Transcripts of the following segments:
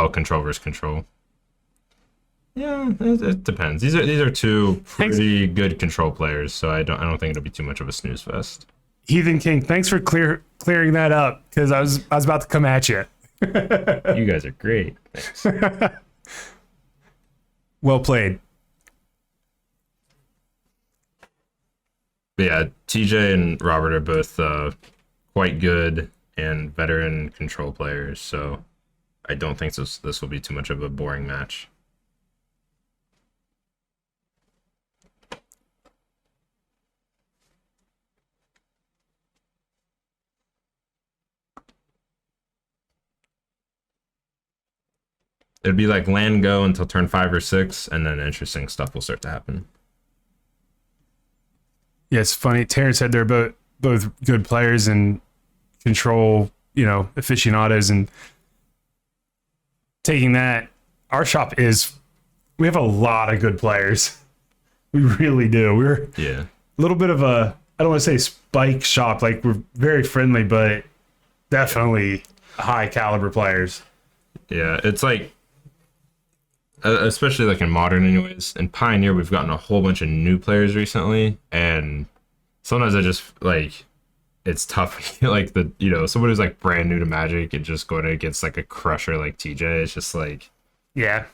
Oh, control versus control. Yeah, it depends. These are two Thanks, pretty good control players, so I don't think it'll be too much of a snooze fest. Heathen King. Thanks for clearing that up because I was about to come at you. You guys are great. Thanks. Well played. But yeah, TJ and Robert are both quite good and veteran control players, so I don't think this will be too much of a boring match. It'd be like land go until turn 5 or 6, and then interesting stuff will start to happen. Yeah, it's funny. Terrence said they're both good players and control, aficionados, and taking that, our shop we have a lot of good players. We really do. We're Yeah. a little bit of I don't want to say spike shop, like we're very friendly, but definitely high caliber players. Yeah, it's like especially like in modern anyways. In Pioneer we've gotten a whole bunch of new players recently, and sometimes I just like it's tough like someone who's like brand new to Magic and just going against like a crusher like TJ. It's just like Yeah.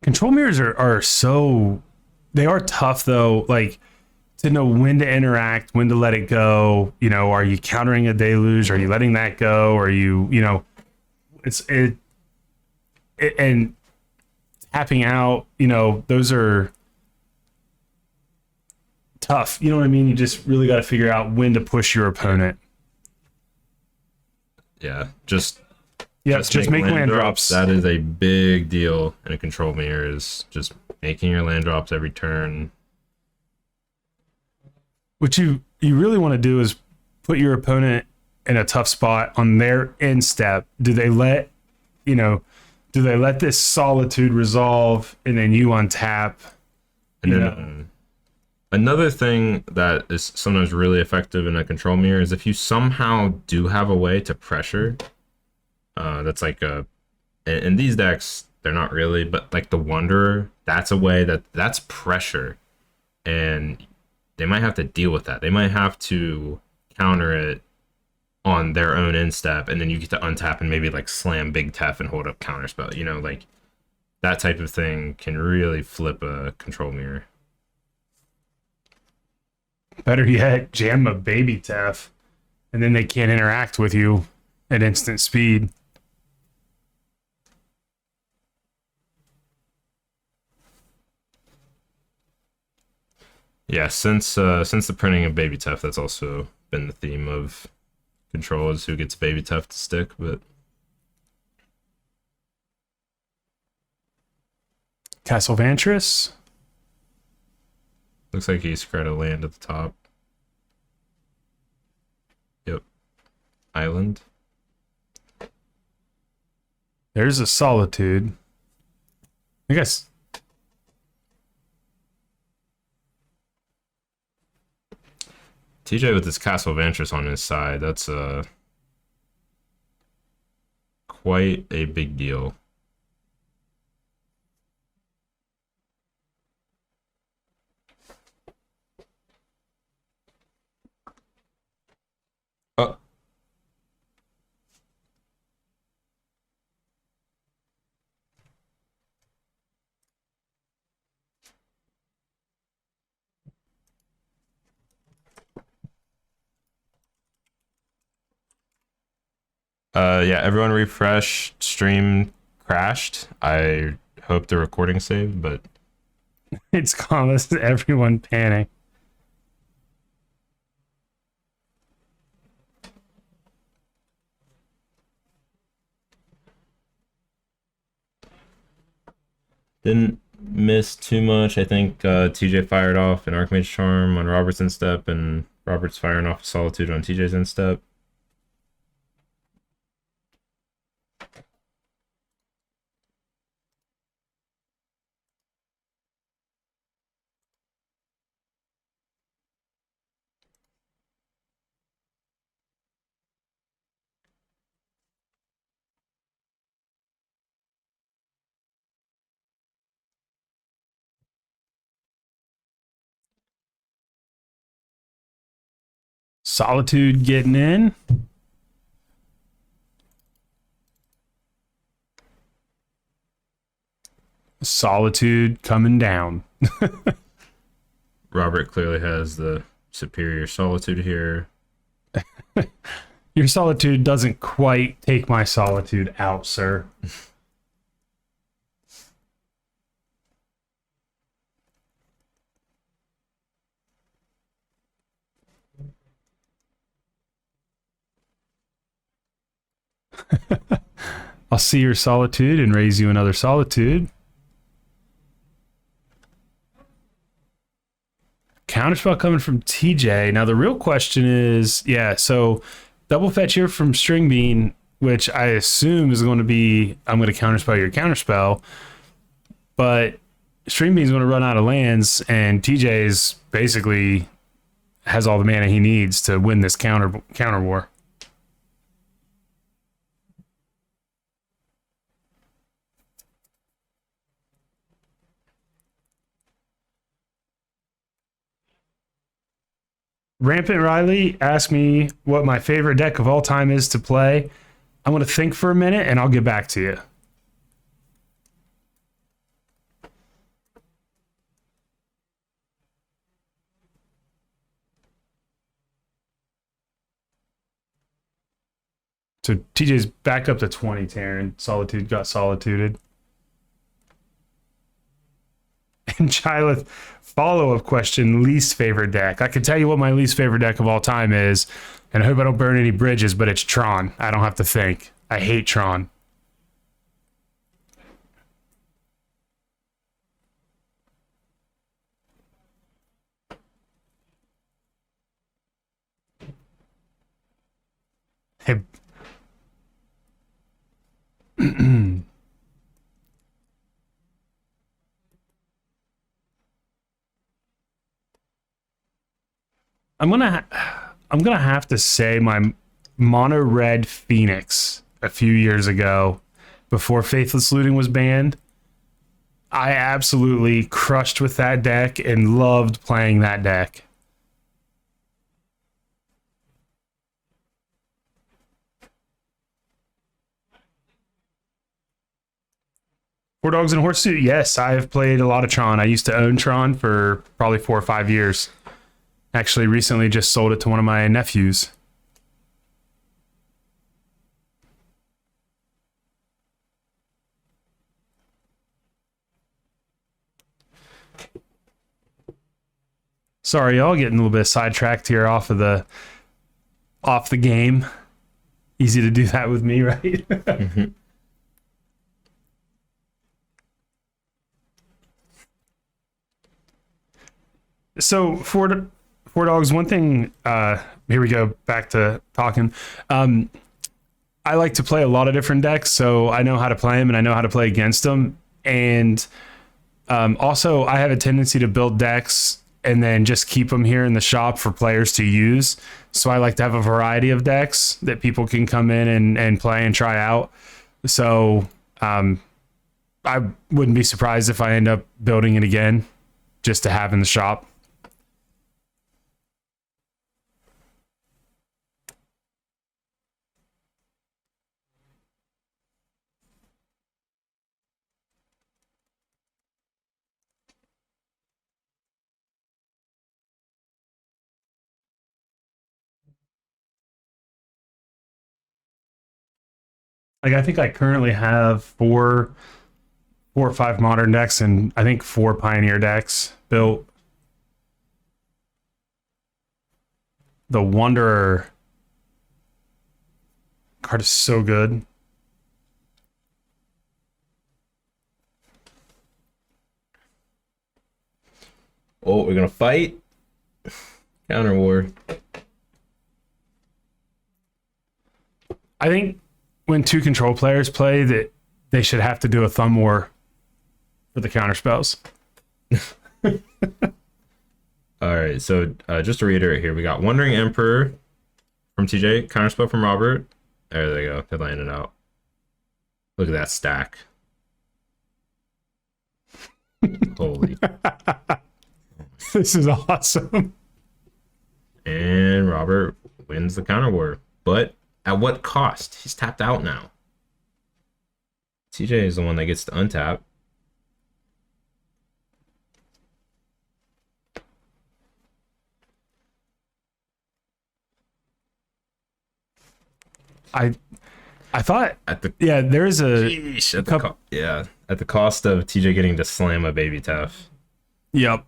Control mirrors are so they are tough though, like to know when to interact, when to let it go. Are you countering a deluge? Are you letting that go? Are it and tapping out, those are tough. You know what I mean? You just really got to figure out when to push your opponent. yeah, Yeah, just make land drops. That is a big deal in a control mirror, is just making your land drops every turn. What you really want to do is put your opponent in a tough spot on their end step. Do they let this solitude resolve and then you untap? And then another thing that is sometimes really effective in a control mirror is if you somehow do have a way to pressure. That's like in these decks they're not really, but like the Wanderer, that's a way that's pressure, and they might have to deal with that. They might have to counter it on their own end step, and then you get to untap and maybe like slam Big Tef and hold up counterspell. Like that type of thing can really flip a control mirror. Better yet, jam a baby Tef, and then they can't interact with you at instant speed. Yeah, since the printing of Baby Tef, that's also been the theme of control, is who gets Baby Tef to stick. But Castle Vantress. looks like he's got a land at the top. Yep, island. There's a Solitude. I guess. TJ with his Castle Vantress on his side, that's quite a big deal. Oh. Yeah, everyone refresh. Stream crashed. I hope the recording saved, but It's caused everyone panic. didn't miss too much. I think TJ fired off an Archmage Charm on Robert's instep, and Robert's firing off a Solitude on TJ's instep. Solitude getting in. Solitude coming down. Robert clearly has the superior solitude here. Your solitude doesn't quite take my solitude out, sir. I'll see your solitude and raise you another solitude. Counterspell coming from TJ. Now the real question is, yeah, so double fetch here from String Bean, which I assume is going to be, I'm going to counterspell your counterspell, but String Bean's going to run out of lands, and TJ's basically has all the mana he needs to win this counter war. Rampant Riley asked me what my favorite deck of all time is to play. I'm going to think for a minute and I'll get back to you. So TJ's back up to 20, Taryn. Solitude got solituded. And Chileth, follow-up question, least favorite deck. I can tell you what my least favorite deck of all time is, and I hope I don't burn any bridges, but it's Tron. I don't have to think. I hate Tron. Hey. I'm gonna have to say my mono red Phoenix a few years ago, before Faithless Looting was banned. I absolutely crushed with that deck and loved playing that deck. Four Dogs and a Horse Suit. Yes, I have played a lot of Tron. I used to own Tron for probably 4 or 5 years. Actually, recently just sold it to one of my nephews. Sorry, y'all, getting a little bit sidetracked here off the game. Easy to do that with me, right? Mm-hmm. So Four Dogs, one thing, here we go, back to talking. I like to play a lot of different decks, so I know how to play them and I know how to play against them. And also, I have a tendency to build decks and then just keep them here in the shop for players to use. So I like to have a variety of decks that people can come in and play and try out. So I wouldn't be surprised if I end up building it again just to have in the shop. Like, I think I currently have four or five modern decks and I think 4 pioneer decks built. The Wanderer card is so good. Oh, we're gonna fight. Counter war. I think when 2 control players play, that they should have to do a thumb war for the counter spells. All right, so just to reiterate here, we got Wandering Emperor from TJ, counterspell from Robert. There they go. They landed out. Look at that stack. Holy. This is awesome. And and Robert wins the counter war. But at what cost? He's tapped out now. TJ is the one that gets to untap. I thought At the there is a sheesh, at the cost of TJ getting to slam a baby Tef. Yep.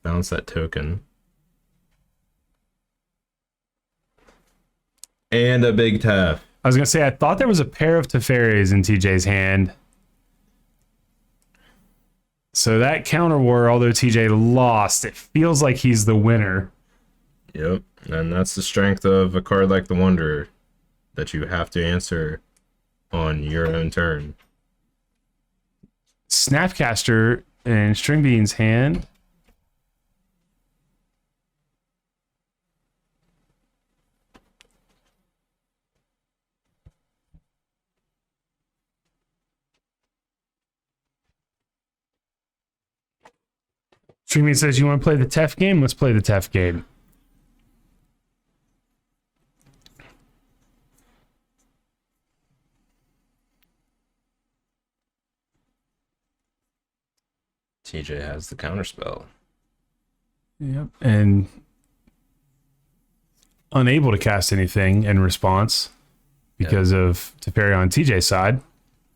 Bounce that token. And a big Tef. I was gonna say I thought there was a pair of Teferis in TJ's hand. So that counter war, although TJ lost, it feels like he's the winner. Yep. And that's the strength of a card like the Wanderer, that you have to answer on your own turn. Snapcaster in Stringbean's hand. Stringbean says, you want to play the Tef game? Let's play the Tef game. TJ has the counterspell. Yep. And unable to cast anything in response because of Teferi on TJ's side.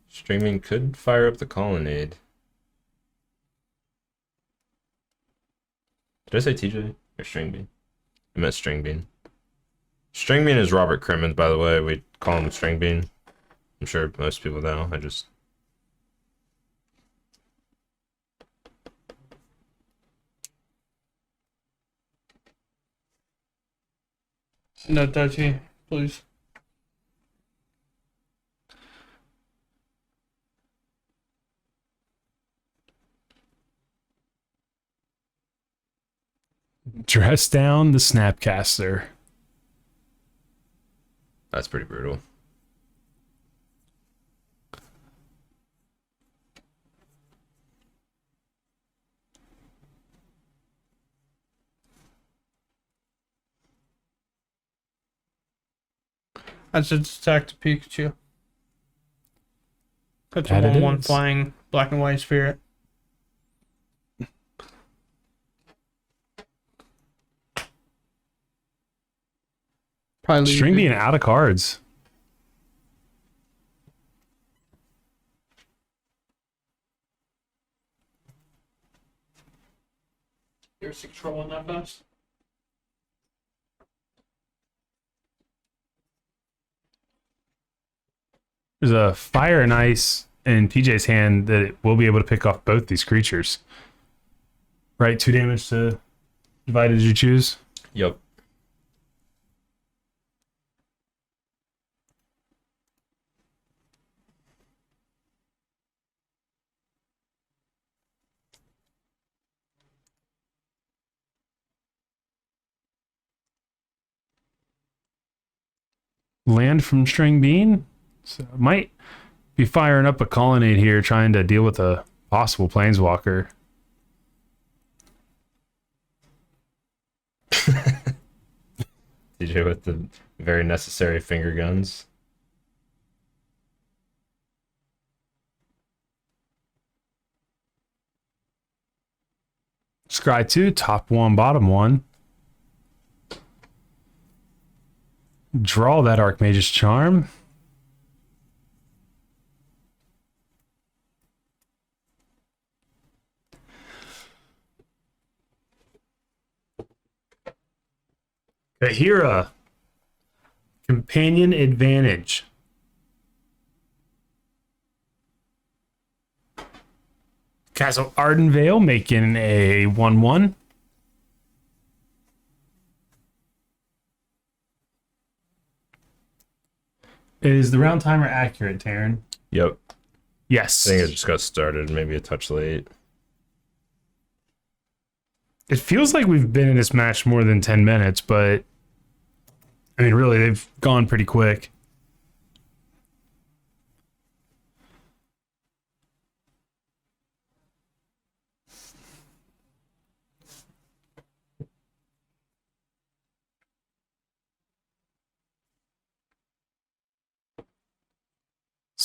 Streaming could fire up the colonnade. Did I say TJ or Stringbean? I meant Stringbean. Stringbean is Robert Crimmins, by the way. We call him Stringbean. I'm sure most people know. I just... No touchy, please. Dress down the Snapcaster. That's pretty brutal. I should attack the Pikachu. That's a That it 1/1 is. flying black and white spirit. Probably leave Stringbean it. out of cards. You're 6 trolling that fast? There's a fire and ice in TJ's hand that it will be able to pick off both these creatures. Right? 2 damage to divide as you choose. Yep. Land from Stringbean. So might be firing up a colonnade here, trying to deal with a possible Planeswalker. TJ with the very necessary finger guns. Scry 2, top 1, bottom 1. Draw that Archmage's Charm. Kahira. Companion Advantage. Castle Ardenvale making a 1/1. Is the round timer accurate, Taryn? Yep. Yes. I think it just got started, maybe a touch late. It feels like we've been in this match more than 10 minutes, but I mean, really, they've gone pretty quick.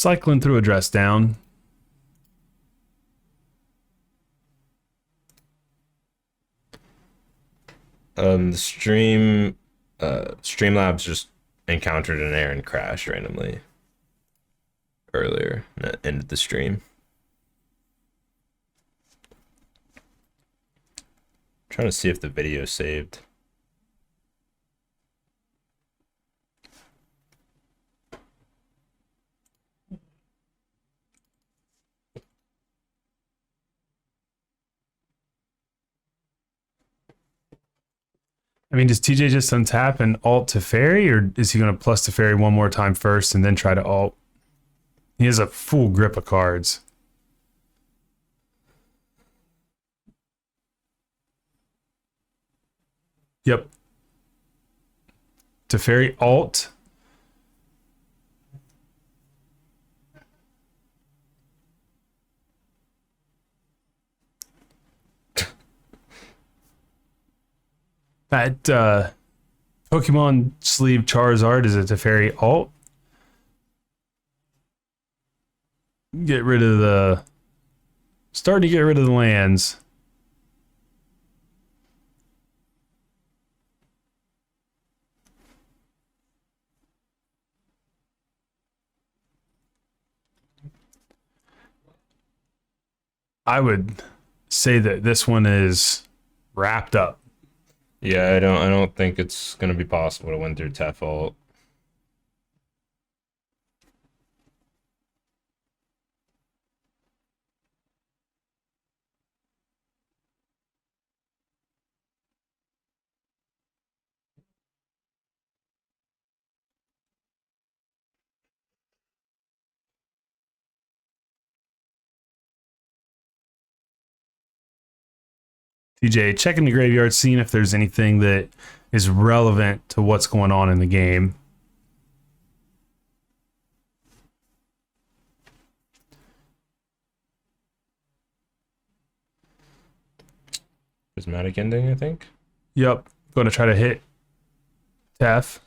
Cycling through a dress down. The Streamlabs just encountered an error and crashed randomly earlier and that ended the stream. Trying to see if the video saved. I mean, does TJ just untap and alt Teferi, or is he going to plus Teferi one more time first and then try to alt? He has a full grip of cards. Yep. Teferi alt. That Pokemon sleeve Charizard is a Teferi alt. Get rid of the... Starting to get rid of the lands. I would say that this one is wrapped up. Yeah, I don't think it's gonna be possible to win through Tef ult. TJ, checking the graveyard, seeing if there's anything that is relevant to what's going on in the game. Prismatic ending, I think. Yep, going to try to hit Tef.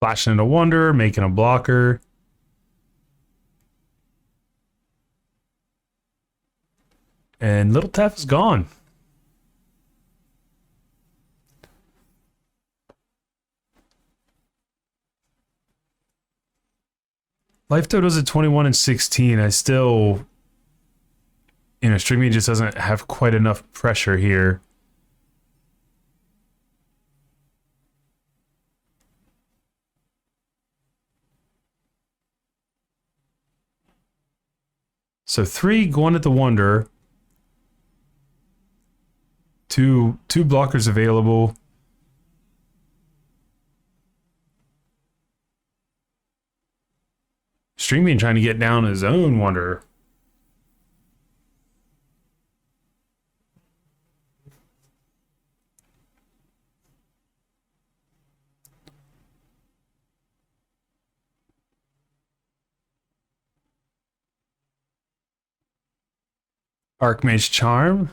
Flashing into Wonder, making a blocker. And Little Tef is gone. Life total's at 21 and 16. I still, streaming just doesn't have quite enough pressure here. So 3 going at the Wonder. Two blockers available. Streaming trying to get down his own Wonder. Archmage Charm.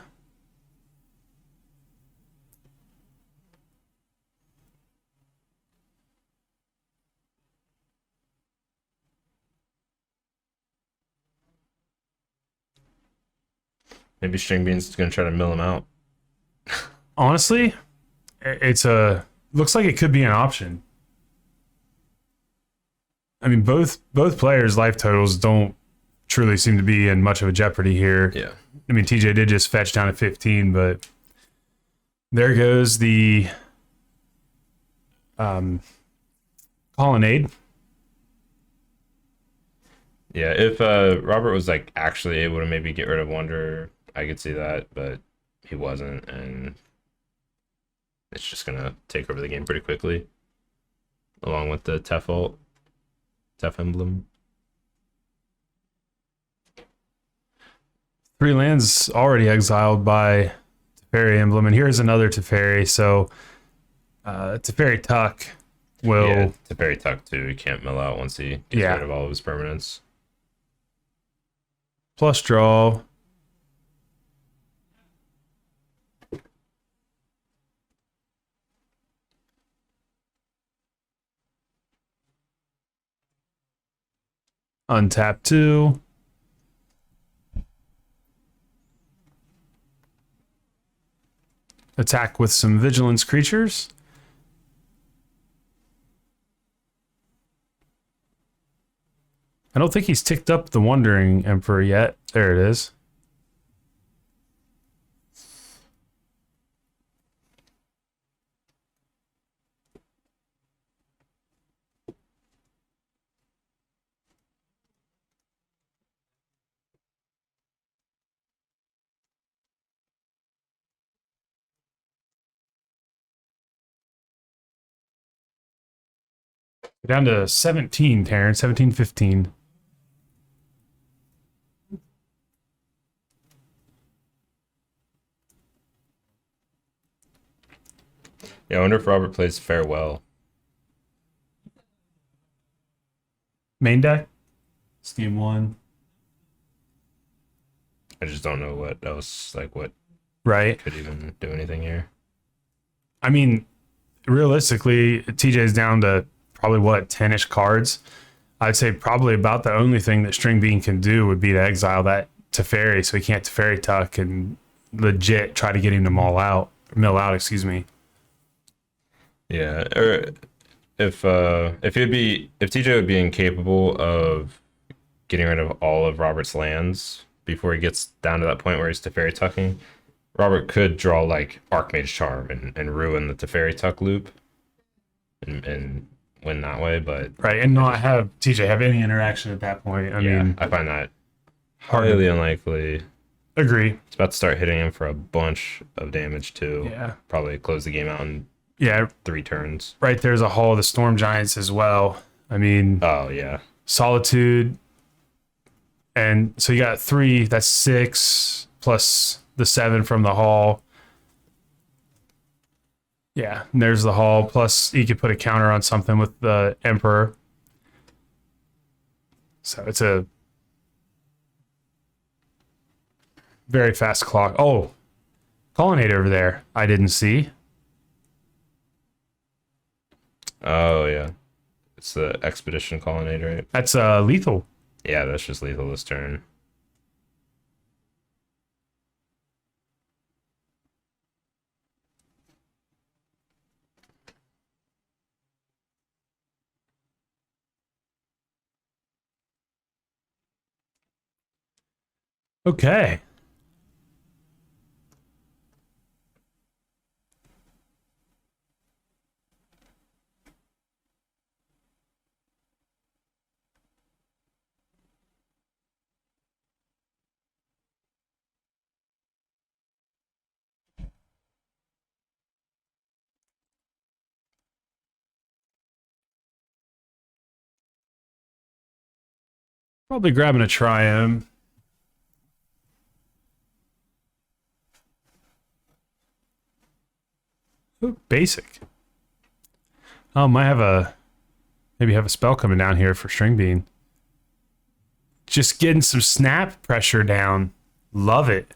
Maybe String Bean's gonna try to mill him out. Honestly, looks like it could be an option. I mean, both players' life totals don't truly seem to be in much of a jeopardy here. Yeah. I mean, TJ did just fetch down to 15, but there goes the Colonnade. Yeah, if Robert was like actually able to maybe get rid of Wonder, I could see that, but he wasn't, and it's just gonna take over the game pretty quickly, along with the Tef ult, Tef emblem. 3 lands already exiled by Teferi emblem, and here's another Teferi. So Teferi Tuck will. Yeah, Teferi Tuck too. He can't mill out once he gets Yeah. rid of all of his permanents. Plus draw. Untap 2. Attack with some vigilance creatures. I don't think he's ticked up the Wandering Emperor yet. There it is. We're down to 17, Terrence. 17, 15. Yeah, I wonder if Robert plays Farewell. Main deck. Scheme 1. I just don't know what else, like what Right. could even do anything here. I mean, realistically, TJ's down to probably what, 10-ish cards. I'd say probably about the only thing that String Bean can do would be to exile that Teferi so he can't Teferi Tuck and legit try to get him to mill out, excuse me. Yeah, or if TJ would be incapable of getting rid of all of Robert's lands before he gets down to that point where he's Teferi tucking, Robert could draw like Archmage Charm and ruin the Teferi tuck loop and win that way. But Right, and not have TJ have any interaction at that point. I mean, I find that hard highly to unlikely. agree. It's about to start hitting him for a bunch of damage too. Yeah. Probably close the game out in Yeah, 3 turns. right there's a Hall of the Storm Giants as well. I mean, Oh yeah. Solitude. And so you got 3, that's 6, plus the 7 from the Hall. Yeah, and there's the Hall, plus you could put a counter on something with the Emperor. So it's a very fast clock. Oh, Colonnade over there, I didn't see. Oh yeah. It's the Expedition Colonnade, right? That's lethal. Yeah, that's just lethal this turn. Okay. Probably grabbing a Triumph. Ooh, basic. Might have maybe have a spell coming down here for String Bean. Just getting some snap pressure down. Love it.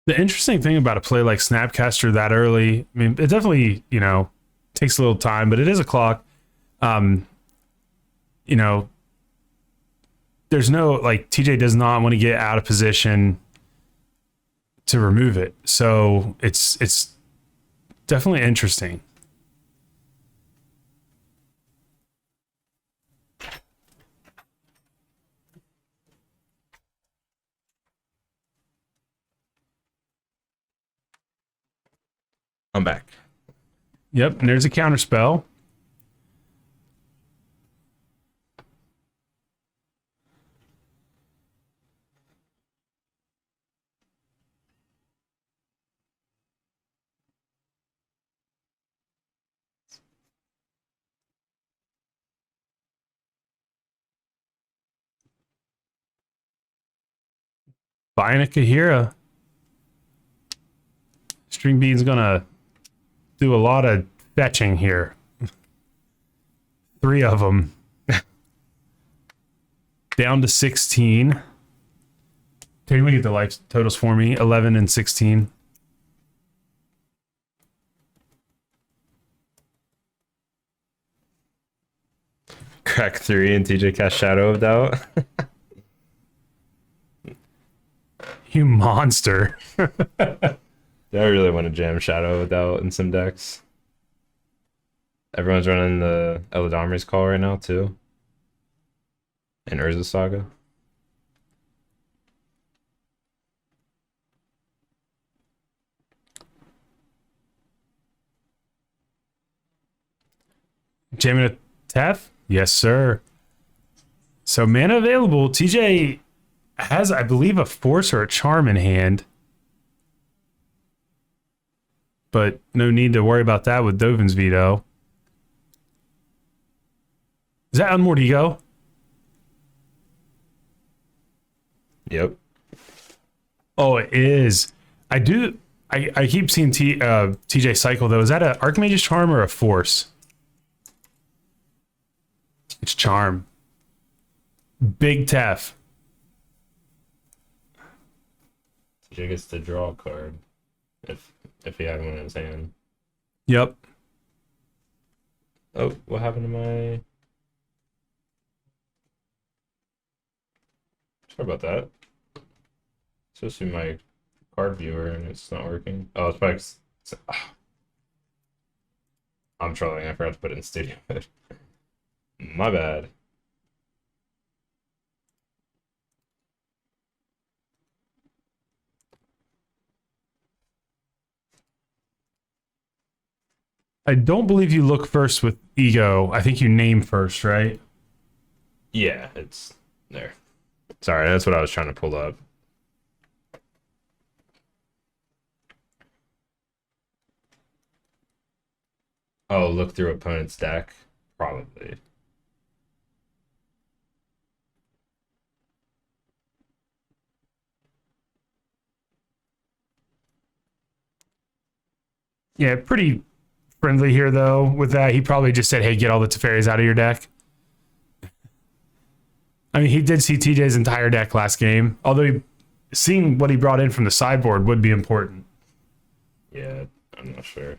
The interesting thing about a play like Snapcaster that early, I mean, it definitely, takes a little time, but it is a clock. Um, you know, there's no, like, TJ does not want to get out of position to remove it. So it's definitely interesting. I'm back. Yep, and there's a counter spell. Buying a Kahira. String Bean's gonna do a lot of fetching here. 3 of them. Down to 16. Can we get the life totals for me? 11 and 16. Crack 3 and TJ cast Shadow of Doubt. You monster. Yeah, I really want to jam Shadow of Doubt in some decks. Everyone's running the Eladamri's Call right now, too. And Urza Saga. Jamming a Tef? Yes, sir. So mana available. TJ has, I believe, a Force or a Charm in hand. But no need to worry about that with Dovin's Veto. Is that Unmoored Ego? Yep. Oh, it is. I keep seeing TJ cycle, though. Is that an Archmage's Charm or a Force? It's Charm. Big Tef. TJ gets to draw a card. If he had one in his hand. Yep. Oh, what happened to my... Sorry about that. It's supposed to be my card viewer and it's not working. Oh, it's probably... I'm trolling. I forgot to put it in studio mode. My bad. I don't believe you look first with Ego. I think you name first, right? Yeah, it's there. Sorry, that's what I was trying to pull up. Oh, look through opponent's deck? Probably. Yeah, pretty friendly here, though. With that, he probably just said, hey, get all the Teferis out of your deck. I mean, he did see TJ's entire deck last game, although seeing what he brought in from the sideboard would be important. Yeah, I'm not sure.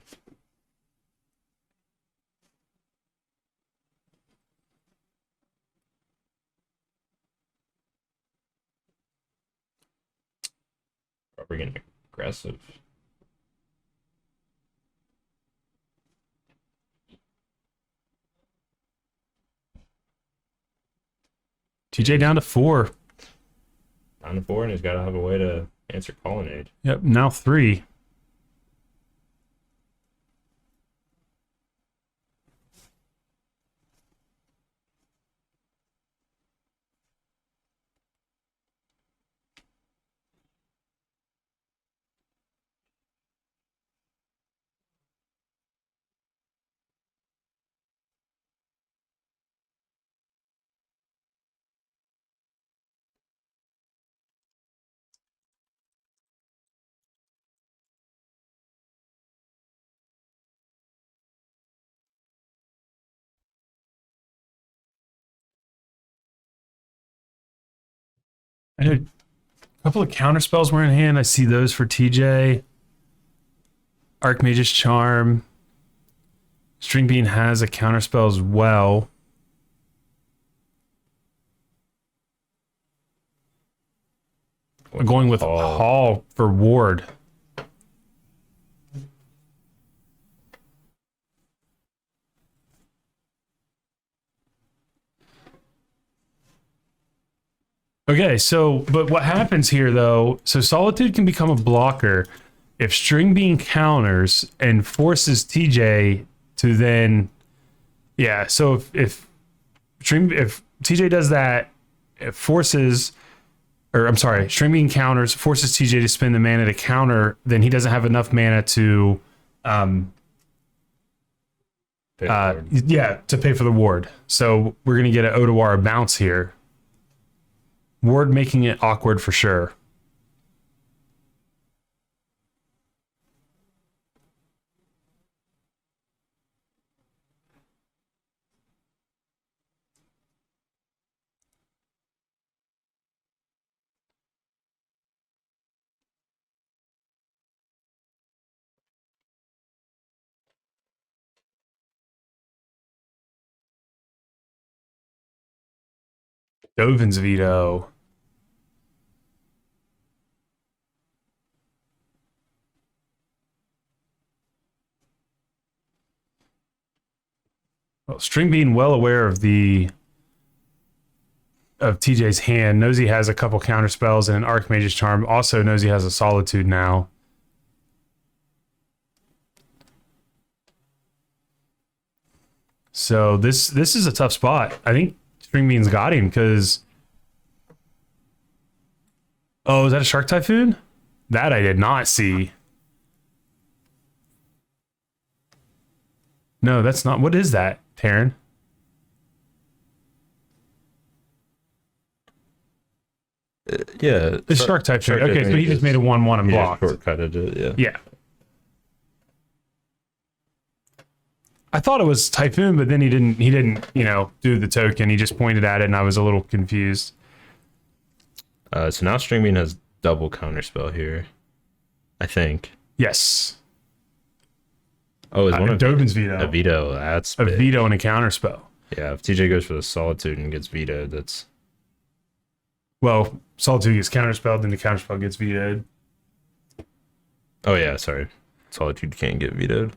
Probably getting aggressive. TJ down to 4. Down to 4, and he's got to have a way to answer Colonnade. Yep, now 3. I had a couple of counter spells were in hand. I see those for TJ. Archmage's Charm. String Bean has a counter spell as well. I'm going with Hall for Ward. Okay, so, but what happens here though, so Solitude can become a blocker if String Bean counters and forces TJ to then, yeah, so if TJ does that, it forces, or I'm sorry, String Bean counters, forces TJ to spend the mana to counter, then he doesn't have enough mana to, to pay for the ward. So we're going to get an Otawara bounce here. Ward making it awkward for sure. Dovin's veto. Well, String being well aware of TJ's hand, knows he has a couple counter spells and an Archmage's Charm. Also knows he has a Solitude now. So this is a tough spot. I think String Bean's got him because. Oh, is that a Shark Typhoon? That I did not see. No, that's not. What is that, Taryn? Yeah. It's Shark Typhoon. Okay, so he just made a 1/1 and He blocked. just shortcutted it, yeah. Yeah. I thought it was Typhoon, but then he didn't, do the token. He just pointed at it and I was a little confused. So now String Bean has double counterspell here. I think. Yes. Oh, is one of Dovin's veto. a veto? That's A big. veto and a counterspell. Yeah, if TJ goes for the Solitude and gets vetoed, that's Well, Solitude gets counterspelled, then the counterspell gets vetoed. oh yeah, sorry. Solitude can't get vetoed.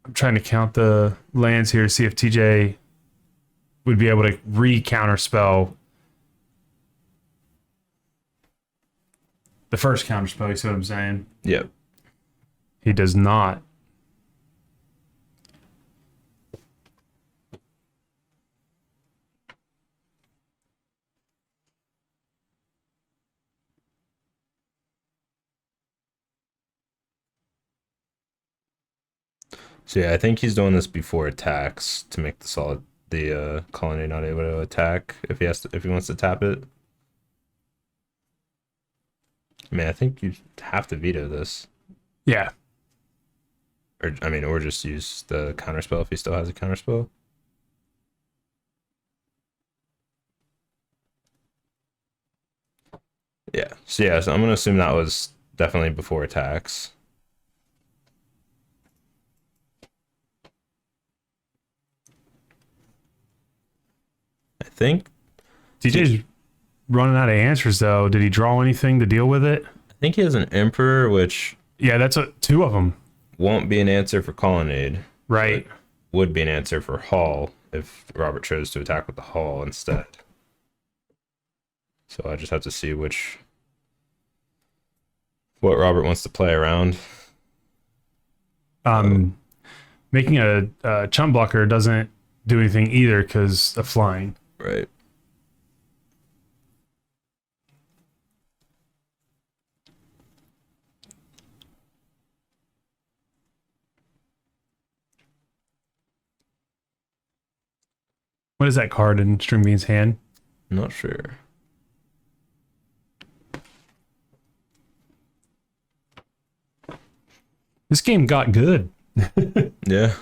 I'm trying to count the lands here to see if TJ would be able to re-counterspell the first counterspell. You see what I'm saying? Yep. He does not. So yeah, I think he's doing this before attacks to make the colony not able to attack if he wants to tap it. I mean, I think you have to veto this. Yeah. Or just use the counterspell if he still has a counterspell. Yeah. So I'm gonna assume that was definitely before attacks. I think TJ's running out of answers, though. Did he draw anything to deal with it? he has an Emperor, which Yeah, that's two of them. won't be an answer for Colonnade. Right. Would be an answer for Hall if Robert chose to attack with the Hall instead. So I just have to see what Robert wants to play around. Making a chump blocker doesn't do anything either because of flying. Right. What is that card in String Bean's hand? Not sure. This game got good. Yeah.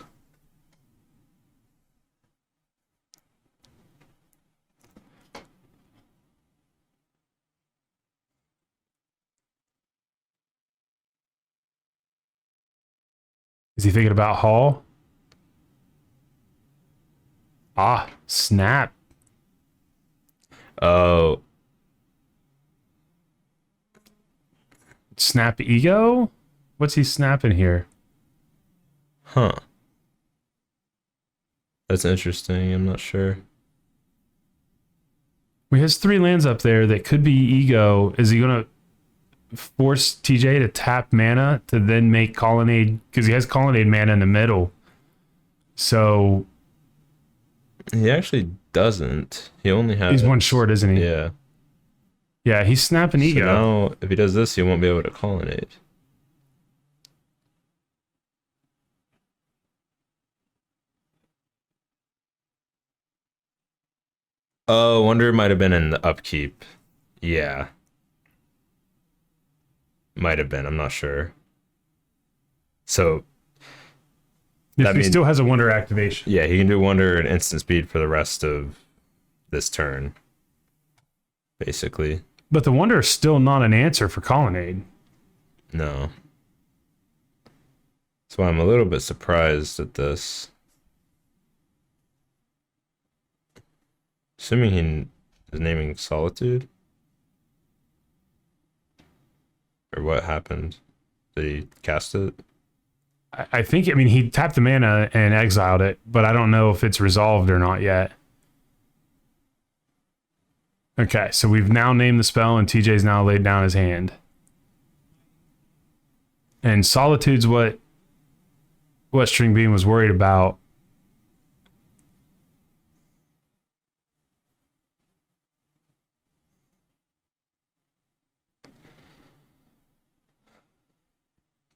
Is he thinking about Hall? Ah, snap. Oh, Snap ego? What's he snapping here? huh. That's interesting. I'm not sure. He has 3 lands up there that could be ego. Is he going to force TJ to tap mana to then make Colonnade? Because he has Colonnade mana in the middle. So He actually doesn't. He only has. he's one short, isn't he? Yeah. Yeah, he's snapping So ego. now, if he does this, he won't be able to Colonnade. Oh, Wonder might have been in the upkeep. Yeah. Might have been. I'm not sure. So, If that he means- still has a Wonder activation. yeah, he can do Wonder and instant speed for the rest of this turn. Basically. But the Wonder is still not an answer for Colonnade. No. That's why I'm a little bit surprised at this. Assuming Is naming Solitude? Or what happened? Did he cast it? I think, I mean, he tapped the mana and exiled it, but I don't know if it's resolved or not yet. Okay, so we've now named the spell, and TJ's now laid down his hand. And Solitude's what String Bean was worried about.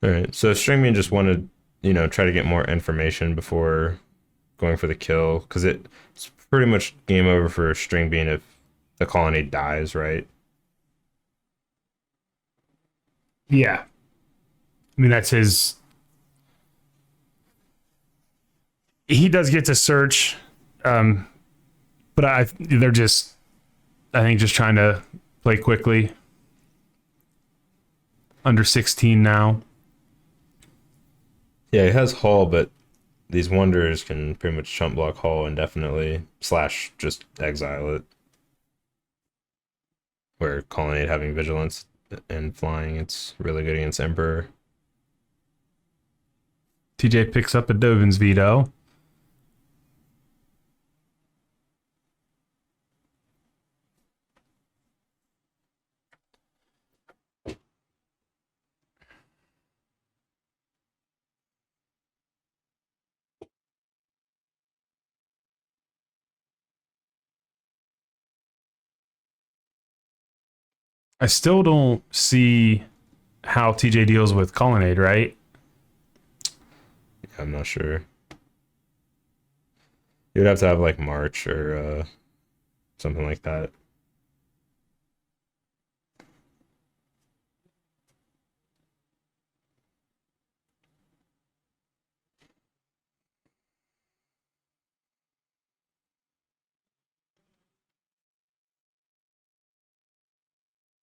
All right, so String Bean just wanted, try to get more information before going for the kill, because it's pretty much game over for String Bean if the colony dies, right? Yeah. I mean, that's his... He does get to search, but they're just, I think, just trying to play quickly. Under 16 now. Yeah, he has Hull, but these Wanderers can pretty much chump block Hull indefinitely, / just exile it. Where Colonnade having Vigilance and flying, it's really good against Emperor. TJ picks up a Dovin's Veto. I still don't see how TJ deals with Colonnade, right? Yeah, I'm not sure. You'd have to have like March or something like that.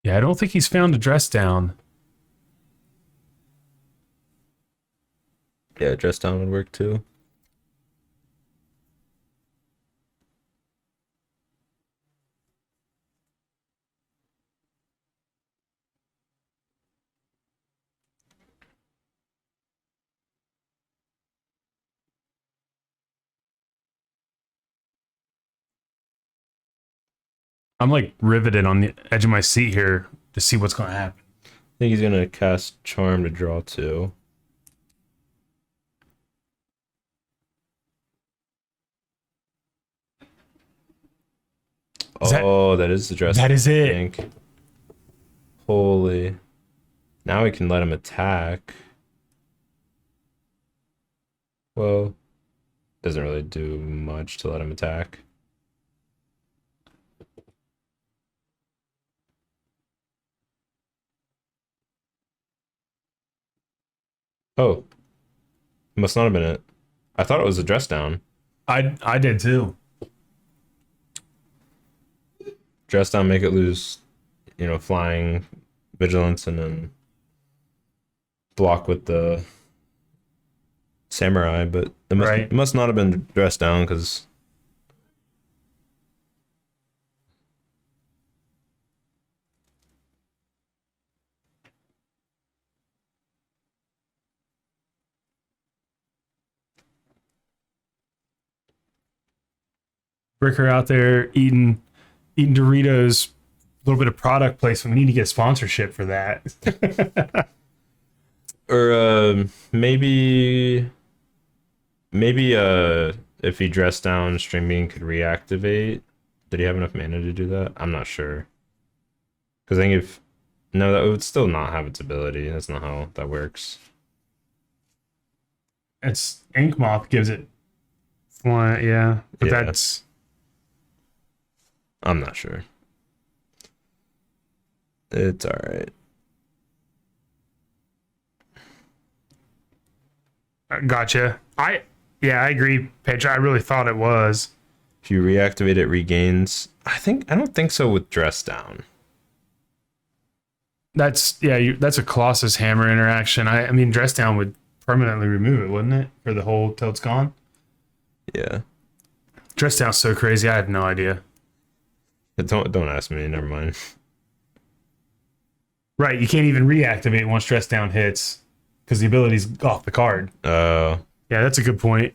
Yeah, I don't think he's found a dress down. Yeah, dress down would work too. I'm like riveted on the edge of my seat here to see what's going to happen. I think he's gonna cast Charm to draw 2. That is the dress. That is it. I think. Holy. Now we can let him attack. Well, doesn't really do much to let him attack. Oh, must not have been it. I thought it was a dress down. I did too. Dress down, make it lose, flying, vigilance, and then block with the samurai. But it must not have been dressed down because. Bricker out there eating Doritos, a little bit of product placement. We need to get sponsorship for that. Or maybe if he dressed down, String Bean could reactivate. Did he have enough mana to do that? I'm not sure. Because I think that would still not have its ability. That's not how that works. It's Ink Moth gives it flying, yeah. But Yeah. that's I'm not sure. It's all right. Gotcha. I agree, Pedro. I really thought it was. If you reactivate it, regains. I don't think so with dress down. That's a Colossus Hammer interaction. I mean, dress down would permanently remove it, wouldn't it? For the whole till it's gone. Yeah. Dress down's so crazy. I have no idea. Don't ask me. Never mind. Right, you can't even reactivate once Dress Down hits because the ability's off the card. Uh, Yeah, that's a good point.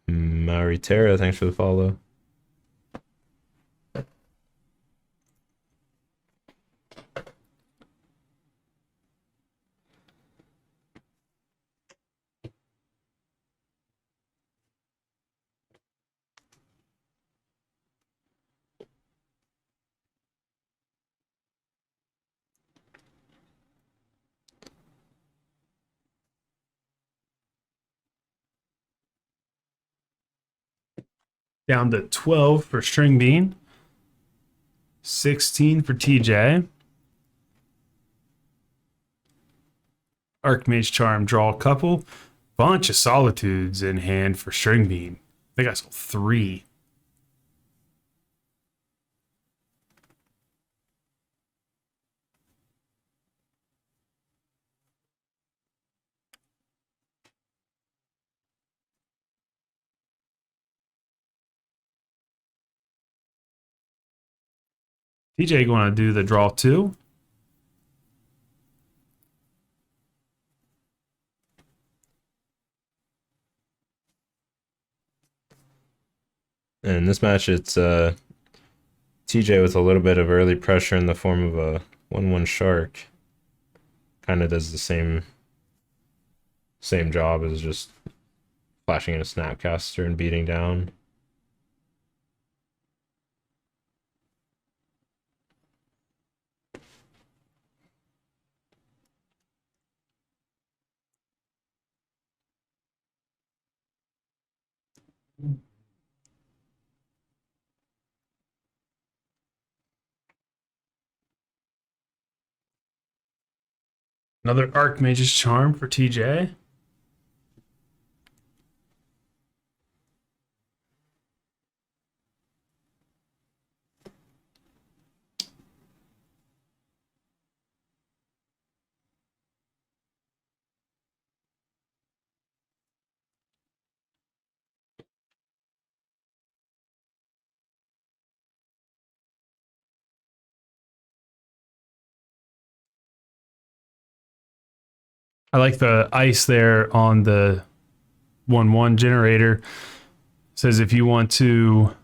Maritera, thanks for the follow. Down to 12 for String Bean. 16 for TJ. Archmage Charm, draw a couple. Bunch of Solitudes in hand for String Bean. I think I saw 3. TJ going to do the draw 2. And in this match, it's TJ with a little bit of early pressure in the form of a 1/1 shark. Kind of does the same job as just flashing in a Snapcaster and beating down. Another Archmage's Charm for TJ. I like the ice there on the 1/1 generator. It says if you want to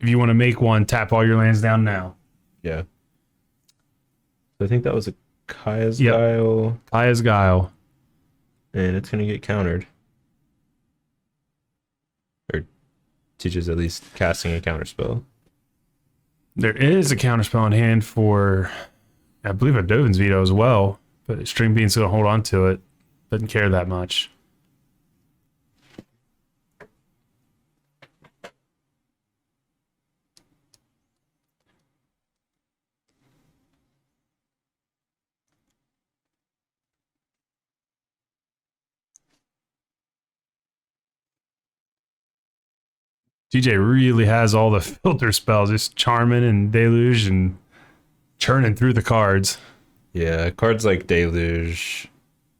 make one, tap all your lands down now. Yeah. So I think that was a Kaya's Yep. Guile, Kaya's Guile. and it's gonna get countered. Or teaches at least casting a counter spell. There is a counterspell in hand for, I believe, a Dovin's Veto as well, but String Bean's going to hold on to it. Doesn't care that much. DJ really has all the filter spells, just Charmin and Deluge and churning through the cards. Yeah, cards like Deluge,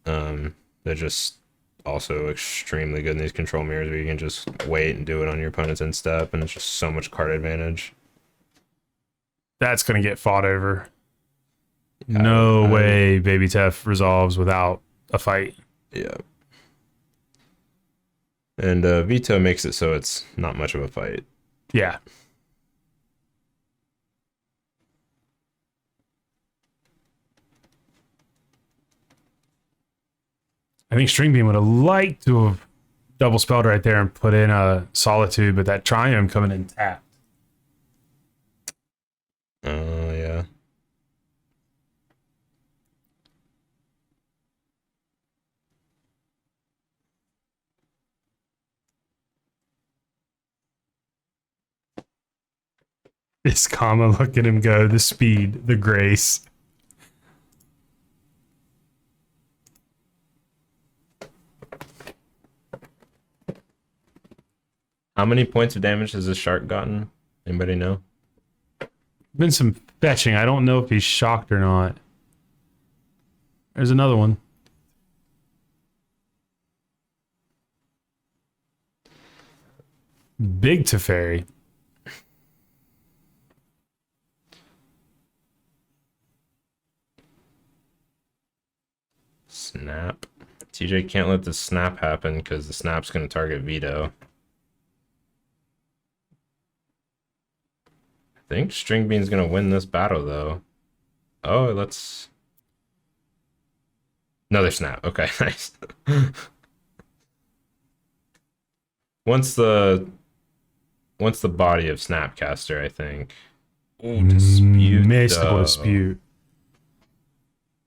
they're just also extremely good in these control mirrors where you can just wait and do it on your opponent's end step, and it's just so much card advantage. That's going to get fought over. No way Baby Tef resolves without a fight. Yeah. And Veto makes it so it's not much of a fight. Yeah. I think String Beam would have liked to have double spelled right there and put in a Solitude, but that Triumph coming in tapped. Oh, yeah. This comma, look at him go. The speed, the grace. How many points of damage has this shark gotten? Anybody know? Been some fetching. I don't know if he's shocked or not. There's another one. Big Teferi. Snap. TJ can't let the snap happen because the snap's going to target Veto. I think String Bean's going to win this battle, though. Oh, let's... Another snap. Okay, nice. Once the body of Snapcaster, I think. Oh, dispute. Mystical dispute.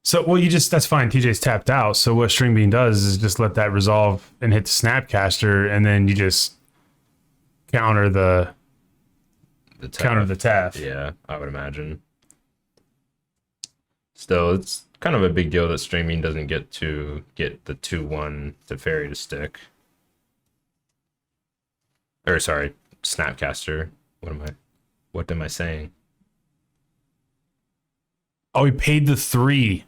So, well, that's fine. TJ's tapped out. So what String Bean does is just let that resolve and hit the Snapcaster, and then you just counter the tap. Yeah, I would imagine. Still, it's kind of a big deal that String Bean doesn't get the 2/1 Teferi to stick. Or sorry, Snapcaster. What am I saying? Oh, he paid the 3.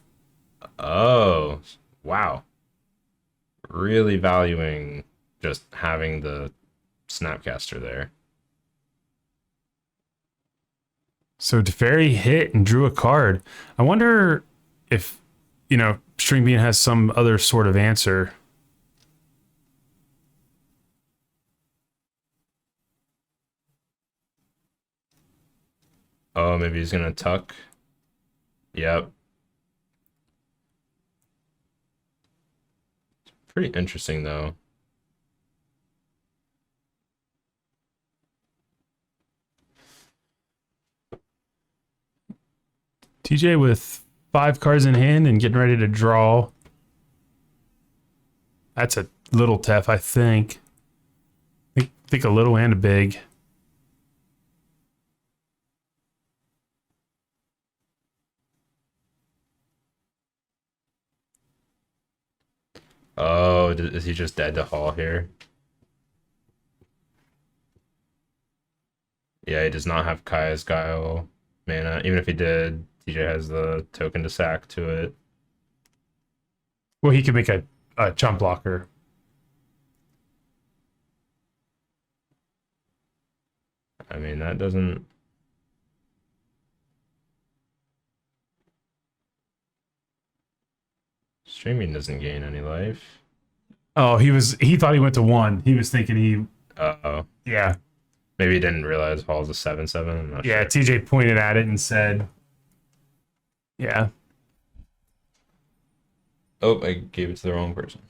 Oh, wow. Really valuing just having the Snapcaster there. So Teferi hit and drew a card. I wonder if, String Bean has some other sort of answer. Oh, maybe he's gonna tuck. Yep. Pretty interesting, though. TJ with 5 cards in hand and getting ready to draw. That's a little Tef, I think. I think a little and a big. Oh, is he just dead to Hall here? Yeah, he does not have Kaya's Guile mana. Even if he did, TJ has the token to sack to it. Well, he could make a chump blocker. I mean, that doesn't... Streaming doesn't gain any life. Oh, he thought he went to 1. He was thinking Uh-oh. yeah. Maybe he didn't realize Hall's a 7/7. I'm not Yeah, sure. TJ pointed at it and said, yeah. Oh, I gave it to the wrong person.